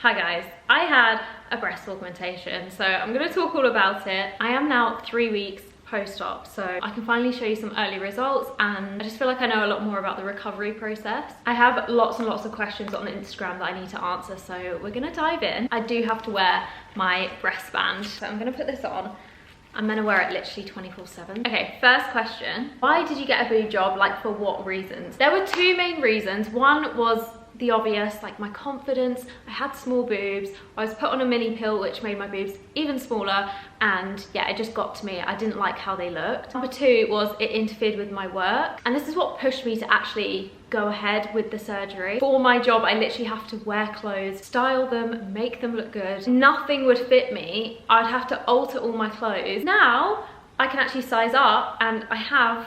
Hi guys, I had a breast augmentation, so I'm going to talk all about it. I am now 3 weeks post-op, so I can finally show you some early results, and I just feel like I know a lot more about the recovery process. I have lots and lots of questions on Instagram that I need to answer, so we're going to dive in. I do have to wear my breast band, so I'm going to put this on. I'm gonna wear it literally 24/7. Okay, first question. Why did you get a boob job? Like, for what reasons? There were two main reasons. One was the obvious, like my confidence. I had small boobs. I was put on a mini pill which made my boobs even smaller, and yeah, it just got to me. I didn't like how they looked. Number two was it interfered with my work, and this is what pushed me to actually go ahead with the surgery. For my job, I literally have to wear clothes, style them, make them look good. Nothing would fit me. I'd have to alter all my clothes. Now I can actually size up, and I have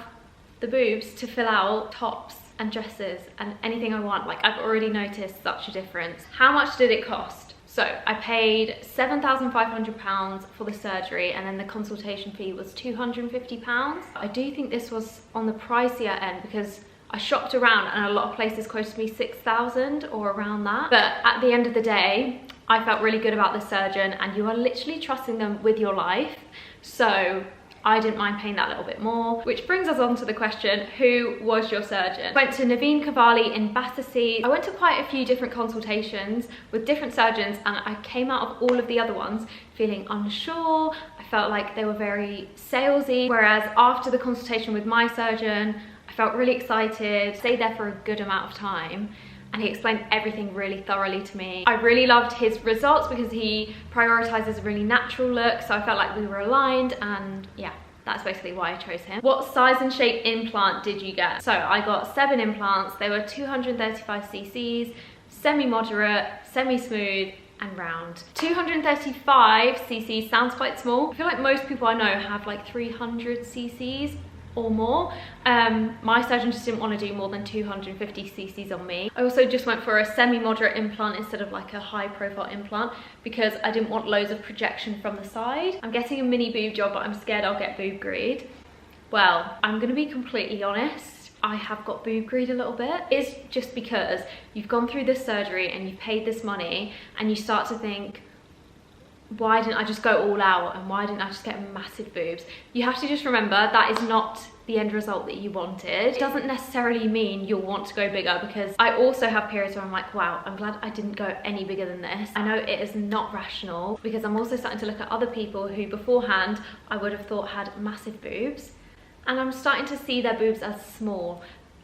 the boobs to fill out tops and dresses and anything I want. Like, I've already noticed such a difference. How much did it cost? So I paid £7,500 for the surgery, and then the consultation fee was £250. I do think this was on the pricier end because I shopped around and a lot of places quoted me £6,000 or around that. But at the end of the day, I felt really good about the surgeon, and you are literally trusting them with your life. So I didn't mind paying that little bit more, which brings us on to the question, who was your surgeon? I went to Naveen Cavalli in Battersea. I went to quite a few different consultations with different surgeons, and I came out of all of the other ones feeling unsure. I felt like they were very salesy, whereas after the consultation with my surgeon, I felt really excited, stayed there for a good amount of time, and he explained everything really thoroughly to me. I really loved his results because he prioritizes a really natural look, so I felt like we were aligned, and yeah, that's basically why I chose him. What size and shape implant did you get? So I got 7 implants. They were 235 cc's, semi-moderate, semi-smooth, and round. 235 cc's sounds quite small. I feel like most people I know have like 300 cc's or more. My surgeon just didn't want to do more than 250 cc's on me. I also just went for a semi-moderate implant instead of like a high profile implant because I didn't want loads of projection from the side. I'm getting a mini boob job, but I'm scared I'll get boob greed. Well, I'm gonna be completely honest, I have got boob greed a little bit. It's just because you've gone through this surgery and you've paid this money, and you start to think, why didn't I just go all out, and why didn't I just get massive boobs? You have to just remember that is not the end result that you wanted. It doesn't necessarily mean you'll want to go bigger, because I also have periods where I'm like, wow, I'm glad I didn't go any bigger than this. I know it is not rational, because I'm also starting to look at other people who beforehand I would have thought had massive boobs, and I'm starting to see their boobs as small,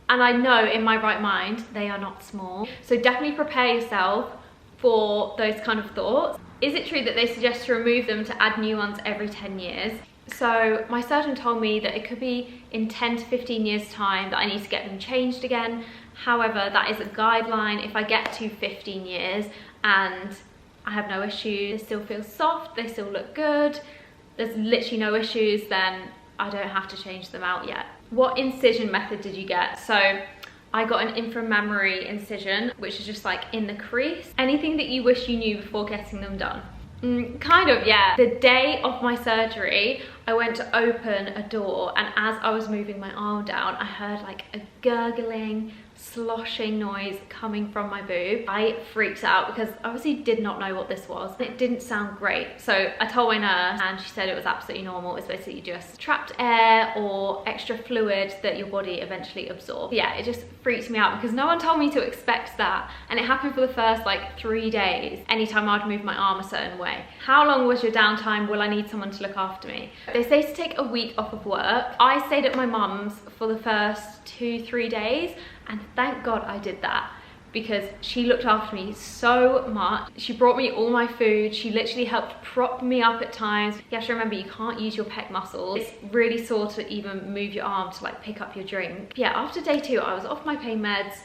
and I know in my right mind they are not small. So definitely prepare yourself for those kind of thoughts. Is it true that they suggest to remove them to add new ones every 10 years? So my surgeon told me that it could be in 10 to 15 years time that I need to get them changed again. However, that is a guideline. If I get to 15 years and I have no issues, they still feel soft, they still look good, there's literally no issues, then I don't have to change them out yet. What incision method did you get? So I got an inframammary incision, which is just like in the crease. Anything that you wish you knew before getting them done? Kind of, yeah. The day of my surgery, I went to open a door, and as I was moving my arm down, I heard like a gurgling, sloshing noise coming from my boob. I freaked out because I obviously did not know what this was. It didn't sound great. So I told my nurse, and she said it was absolutely normal. It's basically just trapped air or extra fluid that your body eventually absorbs. Yeah, it just freaked me out because no one told me to expect that. And it happened for the first like 3 days, anytime I'd move my arm a certain way. How long was your downtime? Will I need someone to look after me? They say to take a week off of work. I stayed at my mum's for the first 2-3 days, and thank God I did that, because she looked after me so much. She brought me all my food. She literally helped prop me up at times. You have to remember, you can't use your pec muscles. It's really sore to even move your arm to like pick up your drink. Yeah, after day 2, I was off my pain meds.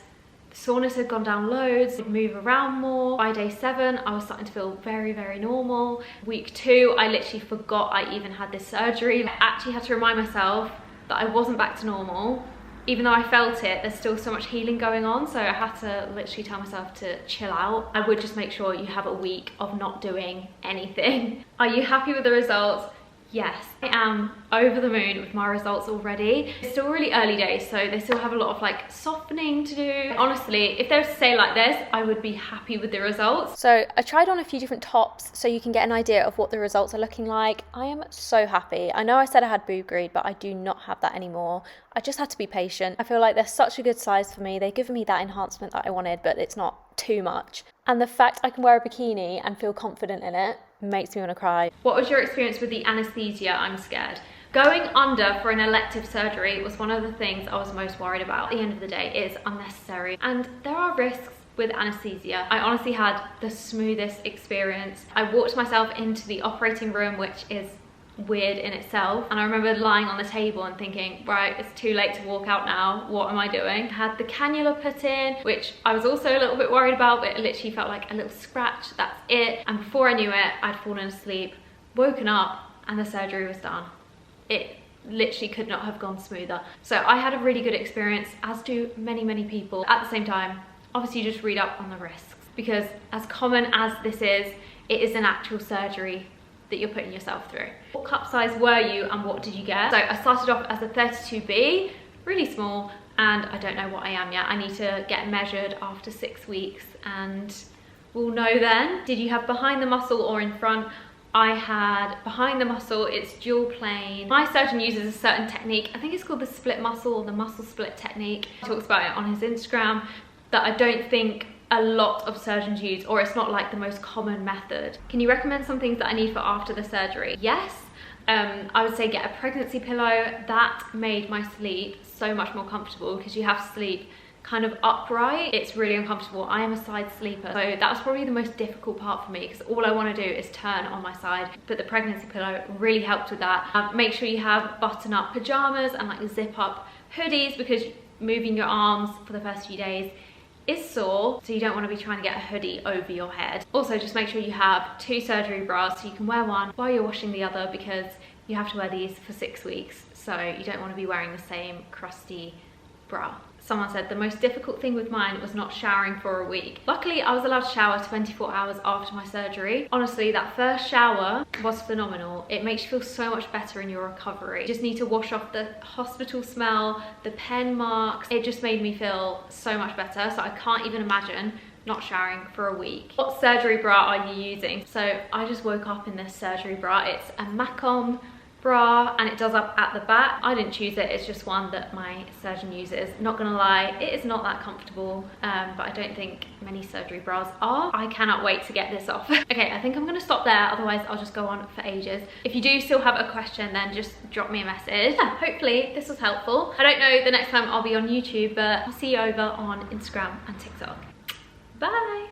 The soreness had gone down loads, I'd move around more. By day 7, I was starting to feel very, very normal. Week 2, I literally forgot I even had this surgery. I actually had to remind myself that I wasn't back to normal. Even though I felt it, there's still so much healing going on, so I had to literally tell myself to chill out. I would just make sure you have a week of not doing anything. Are you happy with the results? Yes, I am over the moon with my results already. It's still really early days, so they still have a lot of like softening to do. Honestly, if they were to say like this, I would be happy with the results. So I tried on a few different tops so you can get an idea of what the results are looking like. I am so happy. I know I said I had boob greed, but I do not have that anymore. I just had to be patient. I feel like they're such a good size for me. They've given me that enhancement that I wanted, but it's not too much. And the fact I can wear a bikini and feel confident in it makes me want to cry. What was your experience with the anesthesia? I'm scared. Going under for an elective surgery was one of the things I was most worried about. At the end of the day, it is unnecessary and there are risks with anesthesia. I honestly had the smoothest experience. I walked myself into the operating room, which is weird in itself, and I remember lying on the table and thinking, right, it's too late to walk out now, what am I doing? I had the cannula put in, which I was also a little bit worried about, but it literally felt like a little scratch, that's it. And before I knew it, I'd fallen asleep, woken up, and the surgery was done. It literally could not have gone smoother. So I had a really good experience, as do many people. At the same time, obviously just read up on the risks, because as common as this is, it is an actual surgery that you're putting yourself through. What cup size were you and what did you get? So I started off as a 32B, really small, and I don't know what I am yet. I need to get measured after 6 weeks and we'll know then. Did you have behind the muscle or in front? I had behind the muscle, it's dual plane. My surgeon uses a certain technique, I think it's called the split muscle or the muscle split technique. He talks about it on his Instagram, that I don't think a lot of surgeons use, or it's not like the most common method. Can you recommend some things that I need for after the surgery? Yes, I would say get a pregnancy pillow. That made my sleep so much more comfortable because you have to sleep kind of upright. It's really uncomfortable. I am a side sleeper, so that was probably the most difficult part for me because all I want to do is turn on my side, but the pregnancy pillow really helped with that. Make sure you have button up pajamas and like zip up hoodies, because moving your arms for the first few days is sore, so you don't want to be trying to get a hoodie over your head. Also, just make sure you have 2 surgery bras so you can wear one while you're washing the other, because you have to wear these for 6 weeks, so you don't want to be wearing the same crusty bra. Someone said the most difficult thing with mine was not showering for a week. Luckily, I was allowed to shower 24 hours after my surgery. Honestly, that first shower was phenomenal. It makes you feel so much better in your recovery. You just need to wash off the hospital smell, the pen marks. It just made me feel so much better. So I can't even imagine not showering for a week. What surgery bra are you using? So I just woke up in this surgery bra. It's a Macom bra and it does up at the back. I didn't choose it, it's just one that my surgeon uses. Not gonna lie, it is not that comfortable, but I don't think many surgery bras are. I cannot wait to get this off. Okay, I think I'm gonna stop there, otherwise I'll just go on for ages. If you do still have a question, then just drop me a message. Yeah, hopefully this was helpful. I don't know the next time I'll be on YouTube, but I'll see you over on Instagram and TikTok. Bye!